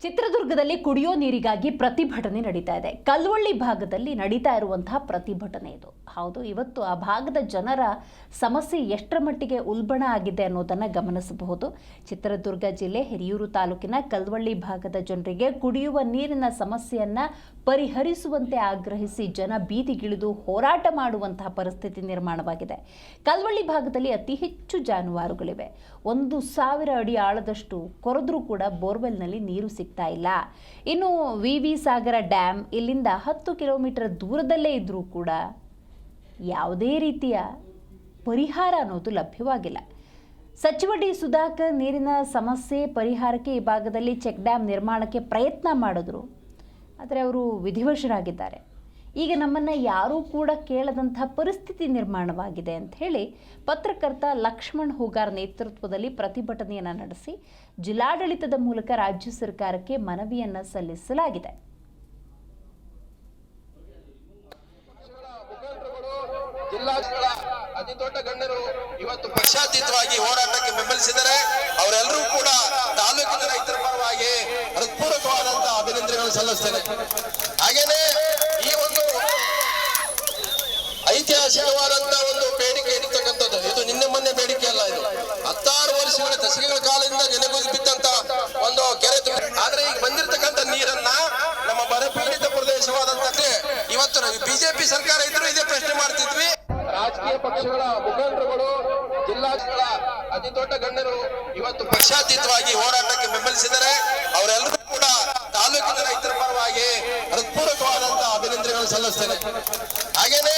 ಚಿತ್ರದುರ್ಗದಲ್ಲಿ ಕುಡಿಯೋ ನೀರಿಗಾಗಿ ಪ್ರತಿಭಟನೆ ನಡೀತಾ ಇದೆ. ಕಲ್ವಳ್ಳಿ ಭಾಗದಲ್ಲಿ ನಡೀತಾ ಇರುವಂತಹ ಪ್ರತಿಭಟನೆ ಇದು. ಹೌದು, ಇವತ್ತು ಆ ಭಾಗದ ಜನರ ಸಮಸ್ಯೆ ಎಷ್ಟರ ಮಟ್ಟಿಗೆ ಉಲ್ಬಣ ಆಗಿದೆ ಅನ್ನೋದನ್ನು ಗಮನಿಸಬಹುದು. ಚಿತ್ರದುರ್ಗ ಜಿಲ್ಲೆ ಹಿರಿಯೂರು ತಾಲೂಕಿನ ಕಲ್ವಳ್ಳಿ ಭಾಗದ ಜನರಿಗೆ ಕುಡಿಯುವ ನೀರಿನ ಸಮಸ್ಯೆಯನ್ನ ಪರಿಹರಿಸುವಂತೆ ಆಗ್ರಹಿಸಿ ಜನ ಬೀದಿಗಿಳಿದು ಹೋರಾಟ ಮಾಡುವಂತಹ ಪರಿಸ್ಥಿತಿ ನಿರ್ಮಾಣವಾಗಿದೆ. ಕಲ್ವಳ್ಳಿ ಭಾಗದಲ್ಲಿ ಅತಿ ಹೆಚ್ಚು ಜಾನುವಾರುಗಳಿವೆ. 1,000 ಅಡಿ ಆಳದಷ್ಟು ಕೊರೆದ್ರೂ ಕೂಡ ಬೋರ್ವೆಲ್ನಲ್ಲಿ ನೀರು ಸಿಗ್ತಾ ಇಲ್ಲ. ಇನ್ನು ವಿ ಸಾಗರ ಡ್ಯಾಮ್ ಇಲ್ಲಿಂದ 10 ಕಿಲೋಮೀಟರ್ ದೂರದಲ್ಲೇ ಇದ್ರೂ ಕೂಡ ಯಾವುದೇ ರೀತಿಯ ಪರಿಹಾರ ಅನ್ನೋದು ಲಭ್ಯವಾಗಿಲ್ಲ. ಸಚಿವ ಡಿ ಸುಧಾಕರ್ ನೀರಿನ ಸಮಸ್ಯೆ ಪರಿಹಾರಕ್ಕೆ ಈ ಭಾಗದಲ್ಲಿ ಚೆಕ್ ಡ್ಯಾಮ್ ನಿರ್ಮಾಣಕ್ಕೆ ಪ್ರಯತ್ನ ಮಾಡಿದ್ರು, ಆದರೆ ಅವರು ವಿಧಿವಶರಾಗಿದ್ದಾರೆ. ಈಗ ನಮ್ಮನ್ನು ಯಾರೂ ಕೂಡ ಕೇಳದಂಥ ಪರಿಸ್ಥಿತಿ ನಿರ್ಮಾಣವಾಗಿದೆ ಅಂತ ಹೇಳಿ ಪತ್ರಕರ್ತ ಲಕ್ಷ್ಮಣ್ ಹೂಗಾರ್ ನೇತೃತ್ವದಲ್ಲಿ ಪ್ರತಿಭಟನೆಯನ್ನು ನಡೆಸಿ ಜಿಲ್ಲಾಡಳಿತದ ಮೂಲಕ ರಾಜ್ಯ ಸರ್ಕಾರಕ್ಕೆ ಮನವಿಯನ್ನು ಸಲ್ಲಿಸಲಾಗಿದೆ. ಜಿಲ್ಲಾಗಳ ಅತಿ ದೊಡ್ಡ ಗಣ್ಯರು ಇವತ್ತು ಪಕ್ಷಾತೀತವಾಗಿ ಹೋರಾಟಕ್ಕೆ ಬೆಂಬಲಿಸಿದರೆ ಅವರೆಲ್ಲರೂ ಕೂಡ ತಾಲೂಕಿನ ರೈತರ ಪರವಾಗಿ ಹೃತ್ಪೂರ್ವಕವಾದಂತಹ ಅಭಿನಂದನೆಗಳನ್ನು ಸಲ್ಲಿಸ್ತೇನೆ. ಹಾಗೇನೆ ಈ ಒಂದು ಐತಿಹಾಸಿಕವಾದಂತಹ ಒಂದು ಬೇಡಿಕೆ ಇರತಕ್ಕಂಥದ್ದು ಇದು ನಿನ್ನೆ ಮೊನ್ನೆ ಬೇಡಿಕೆ ಅಲ್ಲ. ಇದು 16 ವರ್ಷಗಳ ದಶಕಗಳ ಕಾಲದಿಂದ ನೆನೆಗುದಿ ಬಿದ್ದಂತ ಒಂದು ಕೆರೆ. ಆದ್ರೆ ಈಗ ಬಂದಿರತಕ್ಕಂಥ ನೀರನ್ನ ನಮ್ಮ ಬರಪೀಡಿತ ಪ್ರದೇಶವಾದಂತೆ ಇವತ್ತು ಬಿಜೆಪಿ ಸರ್ಕಾರ ಇದ್ರು ಇದೇ ಪ್ರಶ್ನೆ ಮಾಡ್ತಿದ್ವಿ. ರಾಜಕೀಯ ಪಕ್ಷಗಳ ಮುಖಂಡರುಗಳು ಜಿಲ್ಲಾಗಳ ಅತಿ ದೊಡ್ಡ ಗಣ್ಯರು ಇವತ್ತು ಪಕ್ಷಾತೀತವಾಗಿ ಹೋರಾಟಕ್ಕೆ ಬೆಂಬಲಿಸಿದರೆ ಅವರೆಲ್ಲರೂ ಕೂಡ ತಾಲೂಕಿನ ರೈತರ ಪರವಾಗಿ ಹೃತ್ಪೂರ್ವಕವಾದಂತಹ ಅಭಿನಂದನೆಗಳನ್ನು ಸಲ್ಲಿಸ್ತೇನೆ. ಹಾಗೇನೆ